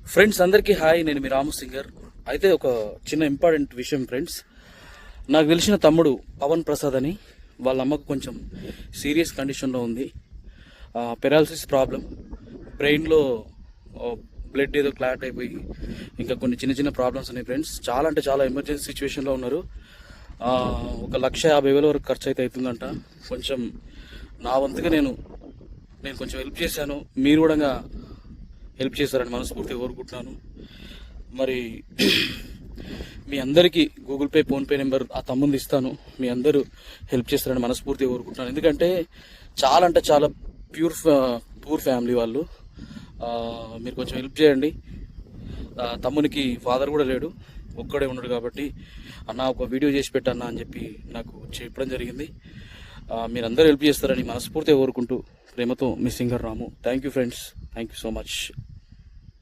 Friends అందరికీ hi, నేను మీ రాము singer. అయితే ఒక చిన్న ఇంపార్టెంట్ విషయం ఫ్రెండ్స్, నాకు తెలిసిన తమ్ముడు పవన్ ప్రసాద్ అని, వాళ్ళ అమ్మకు కొంచెం సీరియస్ కండిషన్లో ఉంది. పెరాలసిస్ ప్రాబ్లం, బ్రెయిన్లో బ్లడ్ ఏదో క్లాట్ అయిపోయి ఇంకా కొన్ని చిన్న చిన్న ప్రాబ్లమ్స్ ఉన్నాయి ఫ్రెండ్స్. చాలా అంటే చాలా ఎమర్జెన్సీ సిచ్యువేషన్లో ఉన్నారు. 1,50,000 వరకు ఖర్చు అయితే అవుతుందంట. కొంచెం నా వంతుగా నేను కొంచెం హెల్ప్ చేశాను, మీరు కూడా హెల్ప్ చేస్తారని మనస్ఫూర్తిగా కోరుకుంటున్నాను. మరి మీ అందరికీ గూగుల్ పే, ఫోన్పే నెంబర్ ఆ తమ్ముంది ఇస్తాను, మీ అందరూ హెల్ప్ చేస్తారని మనస్ఫూర్తిగా కోరుకుంటున్నాను. ఎందుకంటే చాలా అంటే చాలా పూర్ ఫ్యామిలీ వాళ్ళు. మీరు కొంచెం హెల్ప్ చేయండి. తమ్మునికి ఫాదర్ కూడా లేడు, ఒక్కడే ఉన్నాడు. కాబట్టి అన్న ఒక వీడియో చేసి పెట్టన్నా అని చెప్పి నాకు చెప్పడం జరిగింది. మీరందరూ హెల్ప్ చేస్తారని మనస్ఫూర్తిగా కోరుకుంటూ ప్రేమతో మీ singer Ramu. Thank you friends, thank you so much.